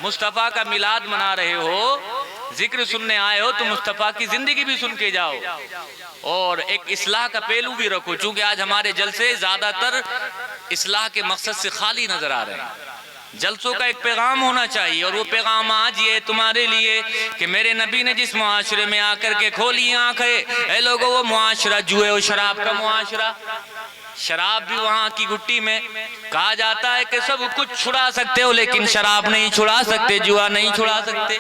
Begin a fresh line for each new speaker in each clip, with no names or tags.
مصطفیٰ کا میلاد منا رہے ہو، ذکر سننے آئے ہو تو مصطفیٰ کی زندگی بھی سن کے جاؤ، اور ایک اصلاح کا پہلو بھی رکھو، چونکہ آج ہمارے جلسے زیادہ تر اصلاح کے مقصد سے خالی نظر آ رہے ہیں۔ جلسوں کا ایک پیغام ہونا چاہیے، اور وہ پیغام آج یہ تمہارے لیے کہ میرے نبی نے جس معاشرے میں آ کر کے کھولی آنکھیں، اے لوگوں وہ معاشرہ جوئے و شراب کا معاشرہ، شراب بھی وہاں کی گھٹی میں، کہا جاتا ہے کہ سب کچھ چھڑا سکتے ہو لیکن شراب نہیں چھڑا سکتے، جوا نہیں چھڑا سکتے۔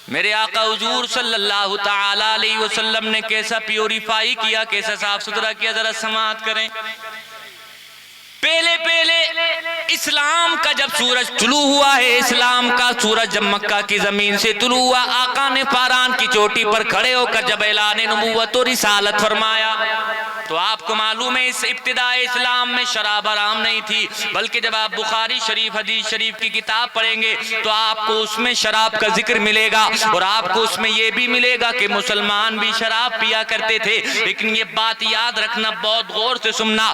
میرے آقا حضور صلی اللہ تعالی علیہ وسلم نے کیسا پیوریفائی کیا، کیسا صاف ستھرا کیا، ذرا سماعت کریں۔ پہلے اسلام کا جب سورج طلوع ہوا ہے، اسلام کا سورج جب مکہ کی زمین سے طلوع ہوا، آقا نے پاران کی چوٹی پر کھڑے ہو کر جب اعلان نبوت و رسالت فرمایا تو آپ کو معلوم ہے اس ابتدائی اسلام میں شراب حرام نہیں تھی، بلکہ جب آپ بخاری شریف حدیث شریف کی کتاب پڑھیں گے تو آپ کو اس میں شراب کا ذکر ملے گا، اور آپ کو اس میں یہ بھی ملے گا کہ مسلمان بھی شراب پیا کرتے تھے۔ لیکن یہ بات یاد رکھنا، بہت غور سے سننا،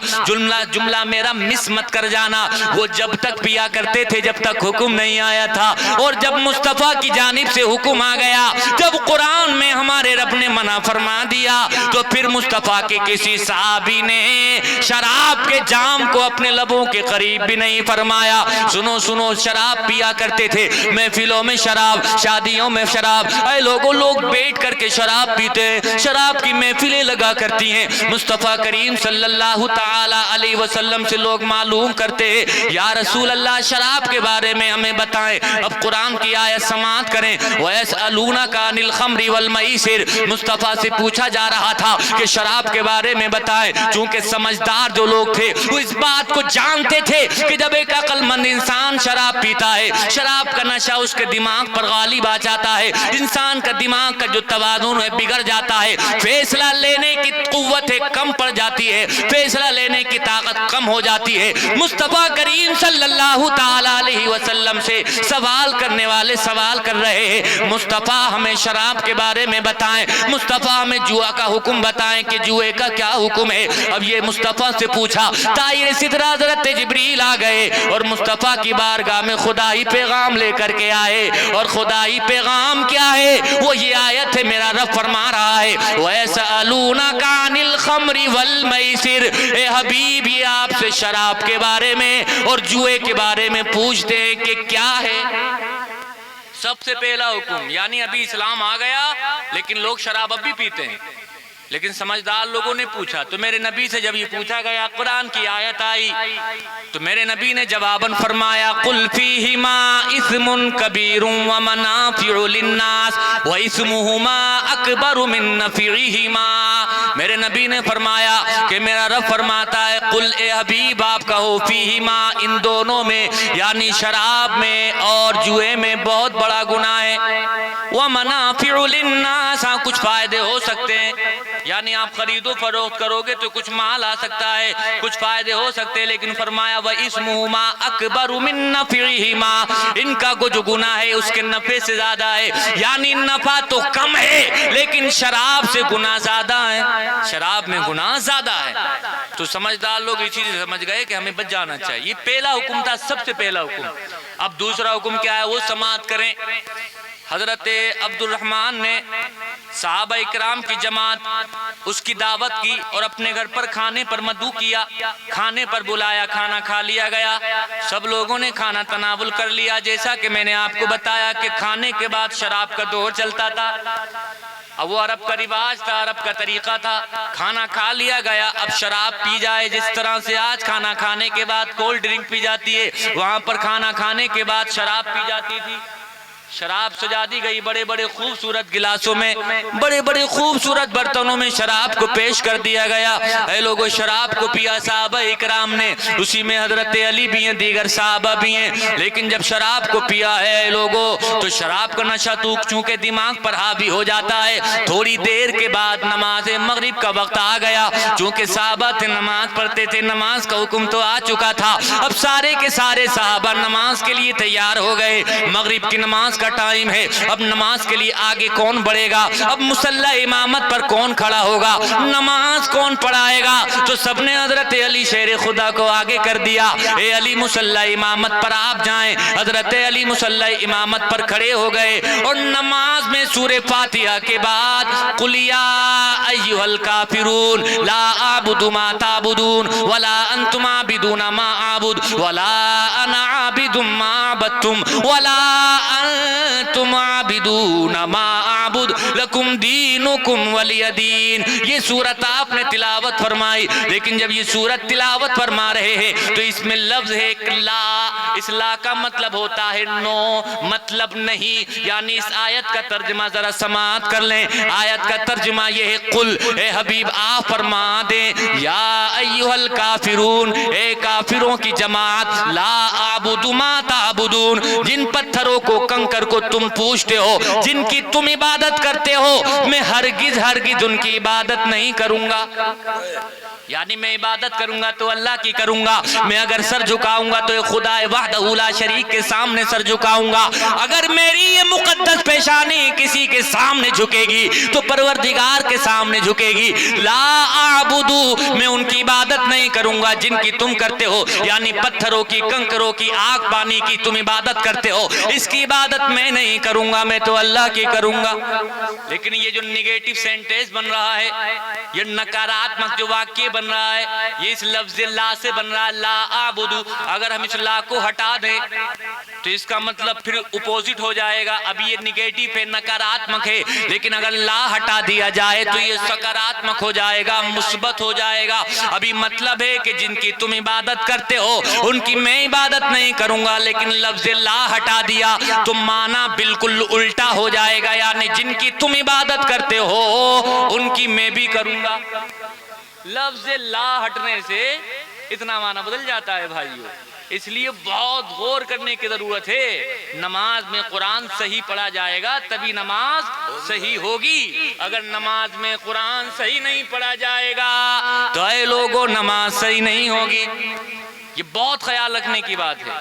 جملہ میرا مس مت کر جانا، وہ جب تک پیا کرتے تھے جب تک حکم نہیں آیا تھا، اور جب مصطفیٰ کی جانب سے حکم آ گیا، جب قرآن میں ہمارے رب نے منع فرما دیا، تو پھر مصطفیٰ کے کسی صحابی نے شراب کے جام کو اپنے لبوں کے قریب بھی نہیں فرمایا۔ سنو، شراب پیا کرتے تھے، محفلوں میں شراب، شادیوں میں شراب، اے لوگوں لوگ بیٹھ کر کے شراب پیتے ہیں، شراب کی محفلیں لگا کرتی ہیں۔ مصطفیٰ کریم صلی اللہ تعالی علیہ وسلم سے لوگ معلوم کرتے ہیں، یا رسول اللہ شراب کے بارے میں ہمیں بتائیں۔ اب قرآن کی آیت سماعت کریں، وَيَسْأَلُونَكَ عَنِ الْخَمْرِ وَالْمَيْسِرِ، مصطفیٰ سے پوچھا جا رہا تھا کہ شراب کے بارے میں بتائیں، چونکہ سمجھدار جو لوگ تھے وہ اس بات کو جانتے تھے کہ جب ایک عقل مند انسان شراب پیتا ہے، شراب کا نشہ اس کے دماغ پر غالب آ جاتا ہے، انسان کا دماغ کا جو توازن ہے بگڑ جاتا ہے، فیصلہ لینے کی قوت کم پڑ جاتی ہے، فیصلہ لینے کی طاقت کم ہو جاتی ہے۔ مصطفیٰ کریم صلی اللہ تعالی علیہ وسلم سے سوال کرنے والے سوال کر رہے ہیں، مصطفیٰ ہمیں شراب کے بارے میں بتائیں، مصطفیٰ ہمیں جوا کا حکم بتائیں کہ جوئے کا کیا حکم ہے۔ اب یہ مصطفیٰ سے پوچھا، طائر سدرہ حضرت جبریل آ گئے اور مصطفیٰ کی بارگاہ میں خدائی پیغام لے کر کے آئے، اور خدائی پیغام کیا ہے؟ وہ یہ آیت ہے، میرا رب فرما رہا ہے وَيَسْأَلُونَكَ عَنِ الْخَمْرِ وَالْمَيْسِرِ، اے حبیب یہ آپ سے شراب کے بارے میں اور جوئے کے بارے میں پوچھتے ہیں کہ کیا ہے۔ سب سے پہلا حکم، یعنی ابھی اسلام آ گیا لیکن لوگ شراب اب بھی پیتے ہیں، لیکن سمجھدار لوگوں نے پوچھا، تو میرے نبی سے جب یہ پوچھا گیا، قرآن کی آیت آئی تو میرے نبی نے جواباً فرمایا قُلْ فِيهِمَا إِثْمٌ كَبِيرٌ وَمَنَافِعُ لِلنَّاسِ وَإِثْمُهُمَا أَكْبَرُ مِن نَّفْعِهِمَا۔ میرے نبی نے فرمایا کہ میرا رب فرماتا ہے قُلْ، اے حبیب آپ کہو، فِيهِمَا ان دونوں میں، یعنی شراب میں اور جوئے میں بہت بڑا گناہ ہے، وَمَنَافِعُ لِلنَّاسِ، ہاں کچھ فائدے ہو سکتے ہیں، یعنی آپ خرید و فروخت کرو گے تو کچھ مال آ سکتا ہے، کچھ فائدے ہو سکتے ہیں، لیکن فرمایا وَإِثْمُهُمَا أَكْبَرُ مِن نَّفْعِهِمَا، ان کا جو گناہ ہے اس کے نفع سے زیادہ ہے، یعنی نفع تو کم ہے لیکن شراب سے گناہ زیادہ ہے، شراب میں گناہ زیادہ ہے۔ تو سمجھدار لوگ اس چیز سمجھ گئے کہ ہمیں بچ جانا چاہیے۔ یہ پہلا حکم تھا، سب سے پہلا حکم۔ اب دوسرا حکم کیا ہے وہ سماعت کریں۔ حضرت عبد الرحمن نے صحابہ اکرام کی جماعت اس کی دعوت کی اور اپنے گھر پر کھانے پر مدعو کیا، کھانے پر بلایا، کھانا کھا لیا گیا، سب لوگوں نے کھانا تناول کر لیا، جیسا کہ میں نے آپ کو بتایا کہ کھانے کے بعد شراب کا دور چلتا تھا۔ اب وہ عرب کا رواج تھا، عرب کا طریقہ تھا، کھانا کھا لیا گیا، اب شراب پی جائے، جس طرح سے آج کھانا کھانے کے بعد کولڈ ڈرنک پی جاتی ہے، وہاں پر کھانا کھانے کے بعد شراب پی جاتی تھی۔ شراب سجا دی گئی، بڑے بڑے خوبصورت گلاسوں میں، بڑے بڑے خوبصورت برتنوں میں شراب کو پیش کر دیا گیا۔ اے لوگوں شراب کو پیا صحابہ اکرام نے، اسی میں حضرت علی بھی ہیں، دیگر صحابہ بھی ہیں، لیکن جب شراب کو پیا ہے اے لوگوں تو شراب کا نشہ تو چونکہ دماغ پر حاوی ہو جاتا ہے، تھوڑی دیر کے بعد نماز مغرب کا وقت آ گیا، چونکہ صحابہ تھے نماز پڑھتے تھے، نماز کا حکم تو آ چکا تھا، اب سارے کے سارے صحابہ نماز کے لیے تیار ہو گئے، مغرب کی نماز کا ٹائم ہے، اب نماز کے لیے آگے کون بڑھے گا، اب مصلی امامت پر کون کھڑا ہوگا، نماز کون پڑھائے گا؟ تو سب نے حضرت علی شیر خدا کو آگے کر دیا، اے علی مصلی امامت پر آپ جائیں۔ حضرت علی مصلی امامت پر کھڑے ہو گئے اور نماز میں سورہ فاتحہ کے بعد قل یا ایھا الکافرون لا اعبد ما تعبدون ولا انتم عابدون ما اعبد ولا انا عابد ما عبدتم ولا انتم عابدون ما اعبد لکم دینکم ولی دین، یہ سورت آپ نے تلاوت فرمائی۔ لیکن جب یہ سورت تلاوت فرما رہے ہیں تو اس میں لفظ ہے لا، اس لا کا مطلب ہوتا ہے نو، مطلب نہیں، یعنی اس آیت کا ترجمہ ذرا سماعت کر لیں۔ آیت کا ترجمہ یہ ہے قل، اے حبیب آپ فرما دیں، یا ایھا الکافرون، اے کافروں کی جماعت، لا اعبد ما تعبدون، جن پتھروں کو کنکر کو تم پوجتے ہو، جن کی تم عبادت کرتے ہو، میں ہرگز ہرگز ان کی عبادت نہیں کروں گا۔ یعنی میں عبادت کروں گا تو اللہ کی کروں گا، میں اگر سر جھکاؤں گا تو خدا وحدہ لا شریک کے سامنے سر جھکاؤں گا۔ اگر میری یہ مقدس پیشانی کسی کے سامنے جھکے گی تو پروردگار کے سامنے جھکے گی۔ لا اعبدو، میں ان کی عبادت نہیں کروں گا جن کی تم کرتے ہو، یعنی پتھروں کی، کنکروں کی، آگ پانی کی تم عبادت کرتے ہو، اس کی عبادت میں نہیں کروں گا، میں تو اللہ کی کروں گا۔ لیکن یہ جو نیگیٹو سینٹنس بن رہا ہے، یہ نکاراتمک جو واقعہ بن رہا ہے، یہ اس لفظ لا سے بن رہا ہے، لا اعبدو۔ اگر ہم اس لا کو ہٹا دیں تو اس کا مطلب پھر اپوزٹ ہو جائے گا، ابھی یہ نیگیٹو ہے، نکاراتمک ہے، لیکن اگر لا ہٹا دیا جائے تو یہ سکاراتمک ہو جائے گا، مثبت ہو جائے گا۔ ابھی مطلب ہے کہ جن کی تم عبادت کرتے ہو ان کی میں عبادت نہیں کروں گا، لیکن لفظ لا ہٹا دیا تو معنی بالکل الٹا ہو جائے گا، یعنی جن کی تم عبادت کرتے ہو ان کی میں بھی کروں گا۔ لفظ لا ہٹنے سے اتنا معنی بدل جاتا ہے بھائیو، اس لیے بہت غور کرنے کی ضرورت ہے۔ نماز میں قرآن صحیح پڑھا جائے گا تبھی نماز صحیح ہوگی، اگر نماز میں قرآن صحیح نہیں پڑھا جائے گا تو اے لوگوں نماز صحیح نہیں ہوگی۔ یہ بہت خیال رکھنے کی بات ہے۔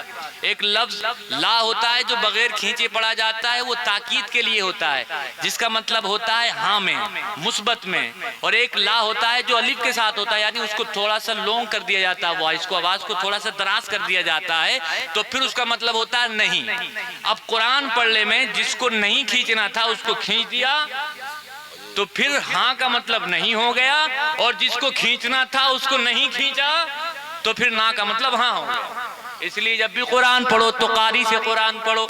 ایک لفظ لا ہوتا ہے جو بغیر کھینچے پڑھا جاتا ہے، وہ تاکید کے لیے ہوتا ہے، جس کا مطلب ہوتا ہے ہاں میں، مثبت میں، اور ایک لا ہوتا ہے جو الف کے ساتھ ہوتا ہے، یعنی اس کو تھوڑا سا لونگ کر دیا جاتا ہے، وائس کو، آواز کو تھوڑا سا دراز کر دیا جاتا ہے، تو پھر اس کا مطلب ہوتا ہے نہیں۔ اب قرآن پڑھنے میں جس کو نہیں کھینچنا تھا اس کو کھینچ دیا تو پھر ہاں کا مطلب نہیں ہو گیا، اور جس کو کھینچنا تھا اس کو نہیں کھینچا تو پھر نا کا مطلب ہاں ہو گیا۔ اس لیے جب بھی قرآن پڑھو تو قاری سے قرآن پڑھو،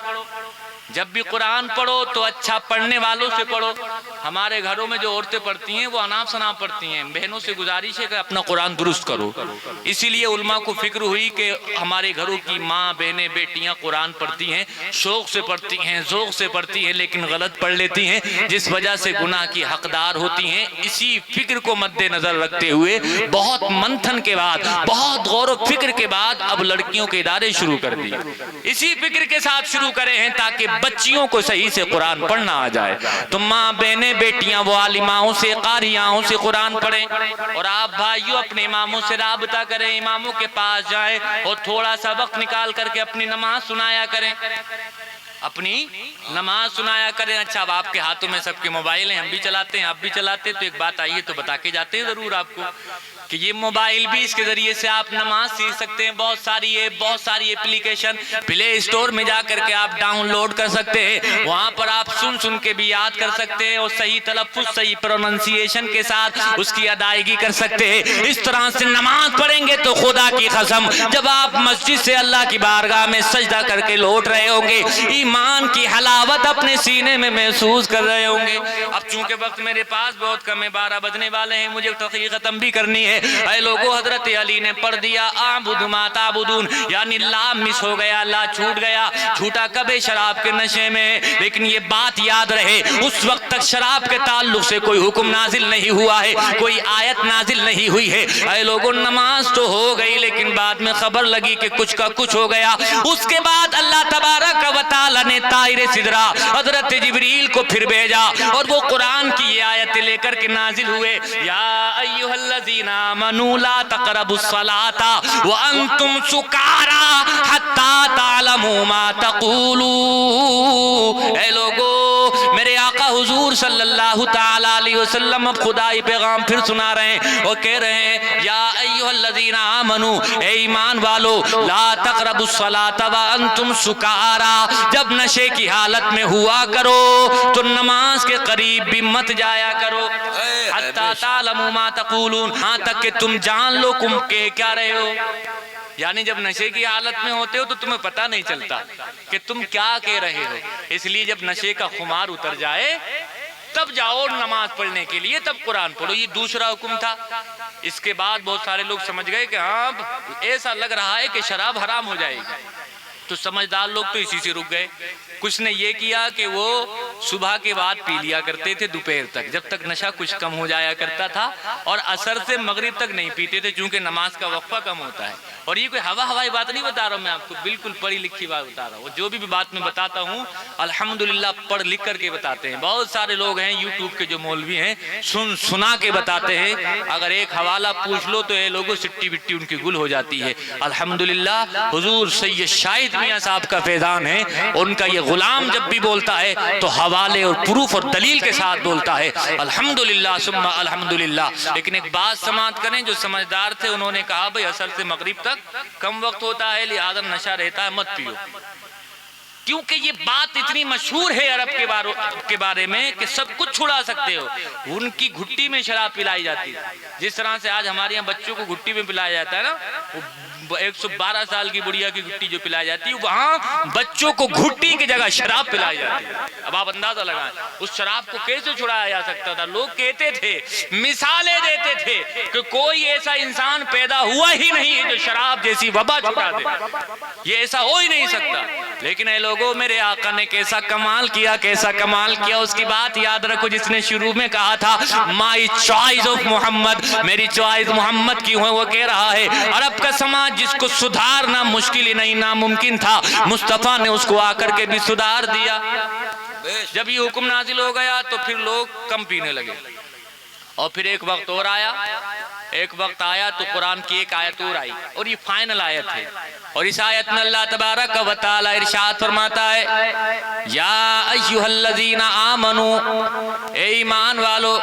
جب بھی قرآن پڑھو تو اچھا پڑھنے والوں سے پڑھو۔ ہمارے گھروں میں جو عورتیں پڑھتی ہیں وہ اناپ شناپ پڑھتی ہیں، بہنوں سے گزارش ہے کہ اپنا قرآن درست کرو۔ اسی لیے علماء کو فکر ہوئی کہ ہمارے گھروں کی ماں، بہنیں، بیٹیاں قرآن پڑھتی ہیں، شوق سے پڑھتی ہیں، ذوق سے پڑھتی ہیں، لیکن غلط پڑھ لیتی ہیں، جس وجہ سے گناہ کی حقدار ہوتی ہیں۔ اسی فکر کو مد نظر رکھتے ہوئے بہت منتھن کے بعد، بہت غور و فکر کے بعد اب لڑکیوں کے ادارے شروع کر دیے۔ اسی فکر کے ساتھ شروع کرے ہیں تاکہ بچیوں کو صحیح سے قرآن پڑھنا آ جائے۔ تو ماں، بہنیں، بیٹیاں وہ عالماؤں سے، قاریاؤں سے قرآن پڑھیں، اور آپ بھائیوں اپنے اماموں سے رابطہ کریں، اماموں کے پاس جائیں اور تھوڑا سا وقت نکال کر کے اپنی نماز سنایا کریں، اپنی نماز سنایا کریں۔ اچھا اب آپ کے ہاتھوں میں سب کے موبائل ہیں، ہم بھی چلاتے ہیں، آپ بھی چلاتے ہیں، تو ایک بات آئیے تو بتا کے جاتے ہیں ضرور آپ کو کہ یہ موبائل بھی، اس کے ذریعے سے آپ نماز سیکھ سکتے ہیں۔ بہت ساری ایپ، بہت ساری اپلیکیشن پلے اسٹور میں جا کر کے آپ ڈاؤن لوڈ کر سکتے ہیں، وہاں پر آپ سن کے بھی یاد کر سکتے ہیں، اور صحیح تلفظ، صحیح پروننسیشن کے ساتھ اس کی ادائیگی کر سکتے ہیں۔ اس طرح سے نماز پڑھیں گے تو خدا کی قسم جب آپ مسجد سے اللہ کی بارگاہ میں سجدہ کر کے لوٹ رہے ہوں گے، ایمان کی حلاوت اپنے سینے میں محسوس کر رہے ہوں گے۔ اب چونکہ وقت میرے پاس بہت کم ہے، 12 بجنے والے ہیں، مجھے تقریر ختم بھی کرنی ہے۔ اے لوگوں، حضرت علی نے پڑھ دیا اعبد ما تعبدون، یعنی لا مس ہو گیا، لا چھوٹ گیا۔ چھوٹا کب ہے؟ شراب کے نشے میں۔ لیکن یہ بات یاد رہے، اس وقت تک شراب کے تعلق سے کوئی حکم نازل نہیں ہوا ہے، کوئی آیت نازل نہیں ہوئی ہے۔ اے لوگوں، نماز تو ہو گئی، لیکن بعد میں خبر لگی کہ کچھ کا کچھ ہو گیا۔ اس کے بعد اللہ تبارک و تعالی نے طائر سدرہ حضرت جبریل کو پھر بھیجا، اور وہ قرآن کی یہ آیتیں لے کر کے نازل ہوئے، یا ایھا الذین آمنوا لا تقربوا الصلاة وانتم سکارى حتى تعلموا ما تقولون۔ اللہ تعالی علیہ وسلم اب خدائی پیغام پھر سنا رہے ہیں اور کہہ رہے ہیں یا ایھا الذین آمنو اے ایمان والو لا تقربوا الصلاۃ وانتم سکارا جب نشے کی حالت میں ہوا کرو تو نماز کے قریب بھی مت جایا کرو حتی تعلموا ما تقولون ہاں تک کہ تم جان لو تم کہہ کیا رہے ہو. یعنی جب نشے کی حالت میں ہوتے ہو تو تمہیں پتہ نہیں چلتا کہ تم کیا کہہ رہے ہو. اس لیے جب نشے کا خمار اتر جائے تب جاؤ نماز پڑھنے کے لیے, تب قرآن پڑھو. یہ دوسرا حکم تھا. اس کے بعد بہت سارے لوگ سمجھ گئے کہ ہاں ایسا لگ رہا ہے کہ شراب حرام ہو جائے گی, تو سمجھدار لوگ تو اسی سے رک گئے. کچھ نے یہ کیا کہ وہ صبح کے بعد پی لیا کرتے تھے دوپہر تک, جب تک نشہ کچھ کم ہو جایا کرتا تھا, اور عصر سے مغرب تک نہیں پیتے تھے چونکہ نماز کا وقفہ کم ہوتا ہے. اور یہ کوئی ہوائی بات نہیں بتا رہا ہوں میں آپ کو, بالکل پڑھی لکھی بات بتا رہا ہوں. جو بھی بات میں بتاتا ہوں الحمدللہ پڑھ لکھ کر کے بتاتے ہیں. بہت سارے لوگ ہیں یوٹیوب کے جو مولوی ہیں سنا کے بتاتے ہیں, اگر ایک حوالہ پوچھ لو تو یہ لوگوں سٹی بٹی ان کی گل ہو جاتی ہے. الحمدللہ حضور سید شاہد میاں صاحب کا فیضان ہے, ان کا یہ غلام جب بھی بولتا ہے تو حوالے اور پروف اور دلیل کے ساتھ بولتا ہے. الحمدللہ ثم الحمدللہ. لیکن ایک بات سماعت کریں, جو سمجھدار تھے انہوں نے کہا بھئی عصر سے مغرب تک کم وقت ہوتا ہے لہذا نشہ رہتا ہے مت پیو, کیونکہ یہ بات اتنی مشہور ہے عرب کے بارے میں کہ سب کچھ چھڑا سکتے ہو. ان کی گھٹی میں شراب پلائی جاتی ہے, جس طرح سے آج ہمارے یہاں بچوں کو گھٹی میں پلایا جاتا ہے نا, 112 سال کی بڑھیا کی گھٹی جو پلائی جاتی ہے, وہاں بچوں کو گھٹی کی جگہ شراب پلائی جاتی ہے. اب آپ اندازہ لگائیں اس شراب کو کیسے چھڑایا جا سکتا تھا. لوگ کہتے تھے, مثالیں دیتے تھے کہ کوئی ایسا انسان پیدا ہوا ہی نہیں ہے جو شراب جیسی وبا چھڑا دے, یہ ایسا ہو ہی نہیں سکتا. لیکن اے لوگوں, میرے آقا نے کیسا کمال کیا, کیسا کمال کیا. اس کی بات یاد رکھو جس نے شروع میں کہا تھا مائی چوائس آف محمد, میری چوائس محمد کی ہے. وہ کہہ رہا ہے عرب کا سماج جس کو سدھارنا مشکل ہی نہیں ناممکن تھا, مصطفیٰ نے اس کو آ کر کے بھی سدھار دیا. جب یہ حکم نازل ہو گیا تو پھر لوگ کم پینے لگے. اور پھر ایک وقت اور آیا, ایک وقت آیا تو قرآن کی ایک آیت اور آئی, اور یہ فائنل آیت ہے. اور اس آیت میں اللہ تبارک و تعالی ارشاد فرماتا ہے یا ایھا الذین آمنو, اے ایمان والو,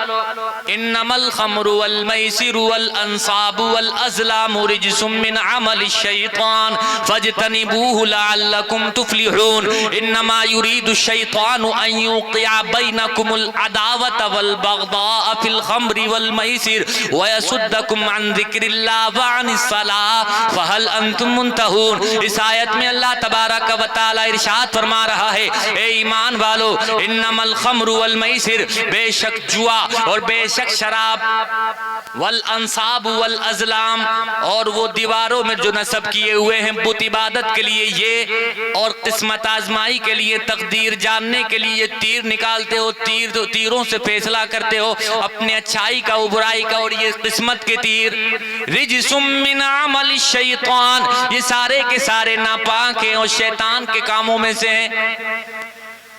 انما الخمر والمیسر والانصاب والازلام رجس من عمل الشیطان فاجتنبوه لعلکم تفلحون. انما يريد الشیطان ان یوقع بینکم العداوة والبغضاء فی الخمر والمیسر ویصدکم عن ذکر اللہ وعن الصلاة فهل انتم منتہون. اس آیت میں اللہ تبارک و تعالی ارشاد فرما رہا ہے اے ایمان والو, انما الخمر والمیسر, بے شک جوا اور بے شک شراب, والانصاب والازلام, اور وہ دیواروں میں جو نصب کیے ہوئے ہیں بت عبادت کے لیے یہ, اور قسمت آزمائی کے لیے, تقدیر جاننے کے لیے تیر نکالتے ہو, تیروں سے فیصلہ کرتے ہو اپنے اچھائی کا و برائی کا, اور یہ قسمت کے تیر. رجس من عمل الشیطان, یہ سارے کے سارے ناپاک ہیں اور شیطان کے کاموں میں سے ہیں.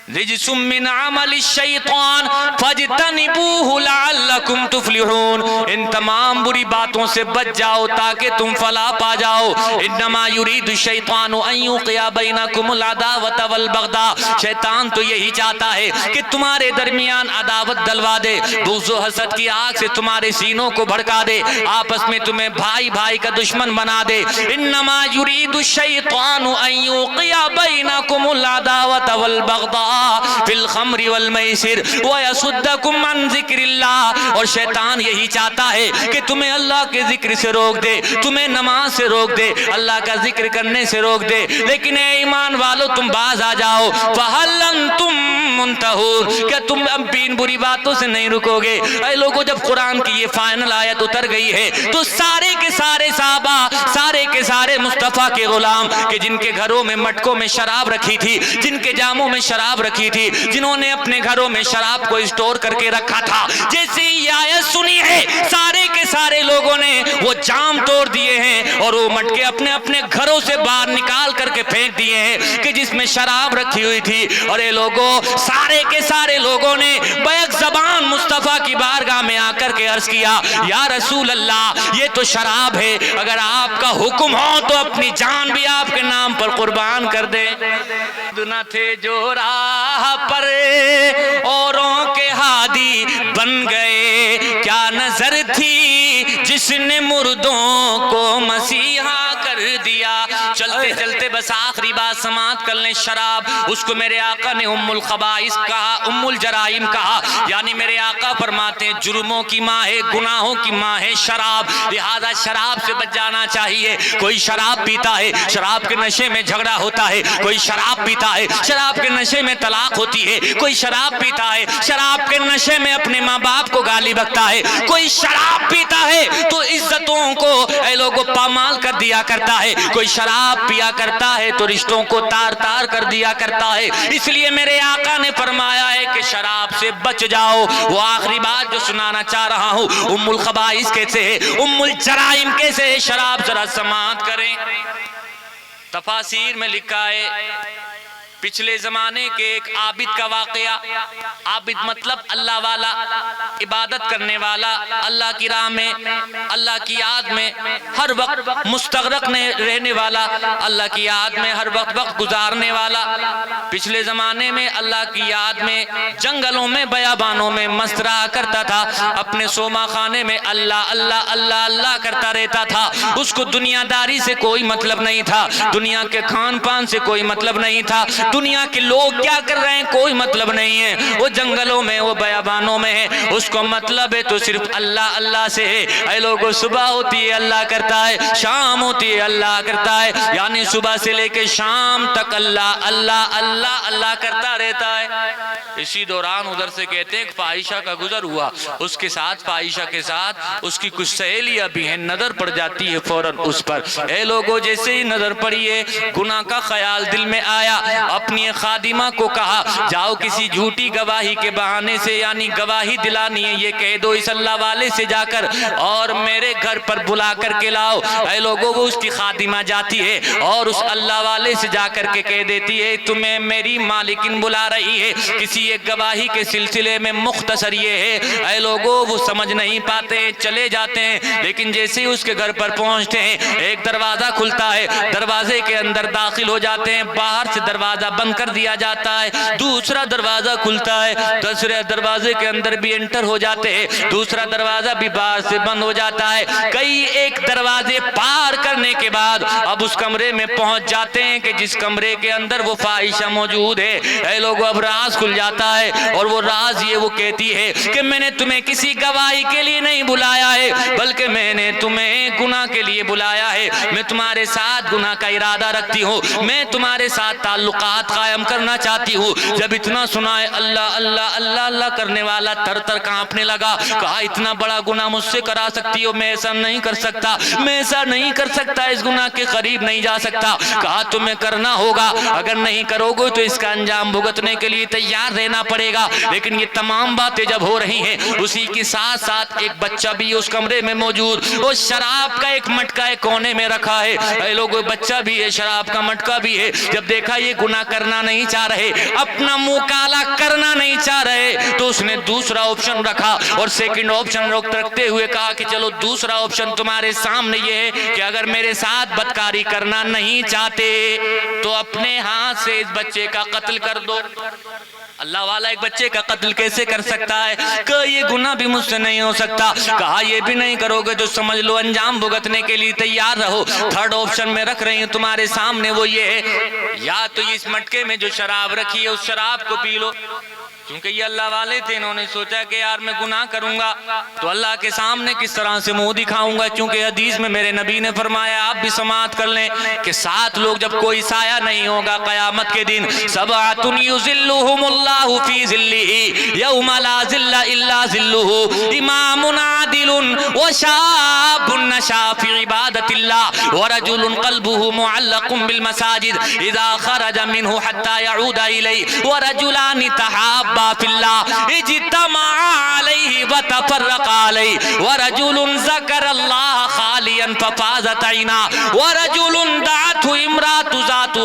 رجس من عمل الشیطان فاجتنبوه لعلکم تفلحون, ان تمام بری باتوں سے بچ جاؤ تاکہ تم فلاح پا جاؤ. انما یرید الشیطان ان یوقع بینکم العداوة والبغضاء, شیطان تو یہی چاہتا ہے کہ تمہارے درمیان عداوت دلوا دے, بغض و حسد کی آگ سے تمہارے سینوں کو بھڑکا دے, آپس میں تمہیں بھائی بھائی کا دشمن بنا دے. انما یرید الشیطان ان یوقع بینکم العداوة والبغضاء فی الخمر والمیسر ویصدکم عن ذکر اللہ, اور شیطان یہی چاہتا ہے کہ تمہیں اللہ کے ذکر سے روک دے, تمہیں نماز سے روک دے, اللہ کا ذکر کرنے سے روک دے. لیکن اے ایمان والو تم باز آ جاؤ, فہل انتم منتہون, کیا تم اب بھی ان بری باتوں سے نہیں رکو گے. اے لوگوں, جب قرآن کی یہ فائنل آیت اتر گئی ہے تو سارے کے سارے صحابہ, سارے کے سارے مصطفیٰ کے غلام کہ جن کے گھروں میں مٹکوں میں شراب رکھی تھی, جن کے جاموں میں شراب رکھی تھی, جنہوں نے اپنے گھروں میں شراب کو اسٹور کر کے رکھا تھا, جیسے یہ آیت سنی ہے سارے کے سارے لوگوں نے وہ جام توڑ دیے ہیں اور وہ مٹکے اپنے اپنے گھروں سے باہر نکال کر کے پھینک دیے ہیں کہ جس میں شراب رکھی ہوئی تھی. اور یہ لوگوں, سارے کے سارے لوگوں نے بیک زبان مصطفیٰ کی بارگاہ میں آ کر کے عرض کیا یا رسول اللہ, یہ تو شراب ہے, اگر آپ کا حکم ہو تو اپنی جان بھی آپ کے نام پر قربان کر دیں. نہ تھے جو راہ پر اوروں کے ہادی بن گئے، کیا نظر تھی جس نے مردوں کو مسیحا کر دیا۔ چلتے چلتے بس آخری بات سماعت کر لیں، شراب، اس کو میرے آقا نے ام الخبائث کہا، ام الجرائم کہا، یعنی میرے آقا فرماتے ہیں جرموں کی ماں ہے، گناہوں کی ماں ہے شراب، لہذا شراب سے بچ جانا چاہیے۔ کوئی شراب پیتا ہے، شراب کے نشے میں جھگڑا ہوتا ہے، کوئی شراب پیتا ہے، شراب کے نشے میں طلاق ہوتی ہے، کوئی شراب پیتا ہے، شراب کے نشے میں اپنے ماں باپ کو گالی بکتا ہے، کوئی شراب پیتا ہے تو عزتوں کو اے لوگوں پامال کر دیا کرتا ہے، کوئی شراب پیا کرتا ہے تو رشتوں کو تار تار کر دیا کرتا ہے۔ اس لیے میرے آقا نے فرمایا ہے کہ شراب سے بچ جاؤ۔ وہ آخری بات جو سنانا چاہ رہا ہوں، ام الخبائث کیسے ہے، ام الجرائم کیسے ہے شراب، ذرا سماعت کریں۔ تفاسیر میں لکھا ہے پچھلے زمانے کے ایک عابد کا واقعہ، عابد مطلب اللہ والا، عبادت کرنے والا، اللہ کی راہ میں، اللہ کی یاد میں ہر وقت مستغرق رہنے والا، اللہ کی یاد میں ہر وقت گزارنے والا، پچھلے زمانے میں اللہ کی یاد میں جنگلوں میں بیابانوں میں مست رہا کرتا تھا، اپنے سوما خانے میں اللہ اللہ اللہ اللہ کرتا رہتا تھا۔ اس کو دنیا داری سے کوئی مطلب نہیں تھا، دنیا کے کھان پان سے کوئی مطلب نہیں تھا، دنیا کے لوگ کیا کر رہے ہیں کوئی مطلب نہیں ہے، وہ جنگلوں میں وہ بیابانوں میں ہے، اس کو مطلب ہے تو صرف اللہ اللہ سے ہے۔ اے لوگوں، صبح ہوتی ہے اللہ کرتا ہے، شام ہوتی ہے اللہ کرتا ہے، یعنی صبح سے لے کے شام تک اللہ اللہ اللہ اللہ کرتا رہتا ہے۔ اسی دوران ادھر سے کہتے ہیں کہ فاحشہ کا گزر ہوا، اس کے ساتھ فاحشہ کے ساتھ اس کی کچھ سہیلیاں بھی ہیں، نظر پڑ جاتی ہے فوراً اس پر۔ اے لوگوں، جیسے ہی نظر پڑی ہے، گناہ کا خیال دل میں آیا، اپنی خادمہ کو کہا جاؤ کسی جھوٹی گواہی کے بہانے سے، یعنی گواہی دلانی ہے، یہ کہہ دو اس اللہ والے سے جا کر اور میرے گھر پر بلا کر کے لاؤ۔ اے لوگوں، وہ اس کی خادمہ جاتی ہے اور اس اللہ والے سے جا کر کے کہہ دیتی ہے تمہیں میری مالکن بلا رہی ہے کسی ایک گواہی کے سلسلے میں، مختصر یہ ہے۔ اے لوگوں، وہ سمجھ نہیں پاتے ہیں، چلے جاتے ہیں، لیکن جیسے ہی اس کے گھر پر پہنچتے ہیں ایک دروازہ کھلتا ہے، دروازے کے اندر داخل ہو جاتے ہیں، باہر سے دروازہ بند کر دیا جاتا ہے، دوسرا دروازہ کھلتا ہے، دوسرے دروازے کے اندر بھی انٹر ہو جاتے ہیں، دوسرا دروازہ بھی باہر سے بند ہو جاتا ہے، کئی ایک دروازے پار کرنے کے بعد اب اس کمرے میں پہنچ جاتے ہیں کہ جس کمرے کے اندر وہ فاحشہ موجود ہے۔ اے لوگوں، اب راز کھل جاتا ہے، اور وہ راز یہ وہ کہتی ہے کہ میں نے تمہیں کسی گواہی کے لیے نہیں بلایا ہے، بلکہ میں نے تمہیں گناہ کے لیے بلایا ہے، میں تمہارے ساتھ گناہ کا ارادہ رکھتی ہوں، میں تمہارے ساتھ تعلقات قائم کرنا چاہتی ہوں۔ جب اتنا سنا ہے اللہ اللہ اللہ اللہ کرنے والا تر تر کانپنے لگا، کہا اتنا بڑا گناہ مجھ سے کرا سکتی ہو؟ میں ایسا نہیں کر سکتا، میں ایسا نہیں کر سکتا، اس گناہ کے قریب نہیں جا سکتا۔ کہا تمہیں کرنا ہوگا، اگر نہیں کرو گے تو اس کا انجام بھگتنے کے لیے تیار رہنا پڑے گا۔ لیکن یہ تمام باتیں جب ہو رہی ہیں، اسی کے ساتھ ساتھ ایک بچہ بھی اس کمرے میں موجود، وہ شراب کا ایک مٹکا ایک کونے میں رکھا ہے۔ اے لوگوں، بچہ بھی ہے، شراب کا مٹکا بھی ہے۔ جب دیکھا یہ گناہ کرنا نہیں چاہ رہے، اپنا منہ کالا کرنا نہیں چاہ رہے، تو اس نے دوسرا آپشن رکھا، اور سیکنڈ آپشن رکھتے ہوئے کہا کہ چلو دوسرا آپشن تمہارے سامنے یہ ہے کہ اگر میرے ساتھ بدکاری کرنا نہیں چاہتے تو اپنے ہاتھ سے اس بچے کا قتل کر دو۔ اللہ والا ایک بچے کا قتل کیسے کر سکتا ہے؟ کہ یہ گناہ بھی مجھ سے نہیں ہو سکتا۔ کہا یہ بھی نہیں کرو گے تو سمجھ لو انجام بھگتنے کے لیے تیار رہو۔ تھرڈ آپشن میں رکھ رہی ہوں تمہارے سامنے، وہ یہ ہے یا تو اس مٹکے میں جو شراب رکھی ہے اس شراب کو پی لو، کیونکہ یہ اللہ والے تھے، انہوں نے سوچا کہ یار میں گناہ کروں گا تو اللہ کے سامنے کس طرح سے منہ دکھاؤں گا، کیونکہ حدیث میں میرے نبی نے فرمایا، آپ بھی سماعت کر لیں کہ 7 لوگ جب کوئی سایہ نہیں ہوگا قیامت کے دن، سبعۃ یظلھم اللہ فی ظلہ یوم لا ظل الا ظلہ، امام عادل وشاب نشا فی عبادۃ اللہ ورجل قلبہ معلق بالمساجد اذا خرج منہ حتی یعود الیہ ورجلان تحاب فی اللہ اجتمع علیہ وتفرق علیہ ورجل ذکر اللہ خالیا ففازت عینا ورجل دعته امرأة ذات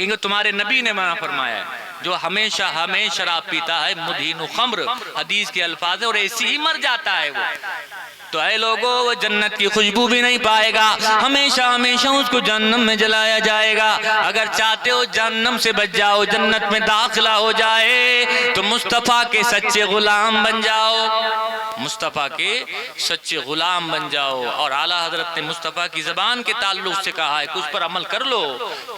کیونکہ تمہارے نبی نے منع فرمایا ہے جو ہمیشہ شراب پیتا ہے مدہن خمر، حدیث کے الفاظ ہے، اور ایسی ہی مر جاتا ہے وہ، تو اے لوگوں وہ جنت کی خوشبو بھی نہیں پائے گا، ہمیشہ اس کو جہنم میں جلایا جائے گا۔ اگر چاہتے ہو جہنم سے بچ جاؤ، جنت میں داخلہ ہو جائے، تو مصطفیٰ کے سچے غلام بن جاؤ، مصطفیٰ کے سچے غلام بن جاؤ۔ اور اعلیٰ حضرت نے مصطفیٰ کی زبان کے تعلق سے کہا ہے کہ اس پر عمل کر لو،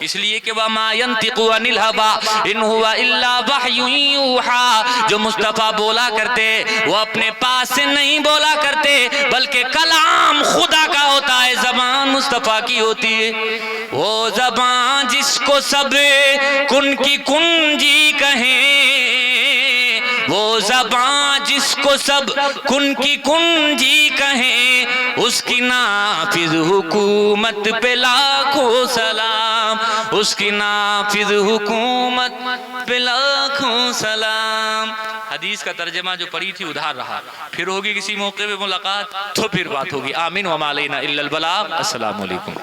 اس لیے کہ وَمَا يَنْتِقُ عَنِ الْهَوَىٰ إِنْ هُوَ إِلَّا وَحْيٌ يُوحَىٰ، جو مصطفیٰ بولا کرتے وہ اپنے پاس سے نہیں بولا کرتے، بلکہ کلام خدا کا ہوتا ہے، زبان مصطفیٰ کی ہوتی ہے۔ وہ زبان جس کو سب کن کی کنجی کہیں، وہ زبان جس کو سب کن کی کنجی کہیں، اس کی نافذ حکومت پہ لاکھوں سلام، اس کی نافذ حکومت پہ لاکھوں سلام۔ حدیث کا ترجمہ جو پڑھی تھی ادھار رہا، پھر ہوگی کسی موقع پہ ملاقات تو پھر بات ہوگی۔ آمین وما علینا الا البلاغ۔ السلام علیکم۔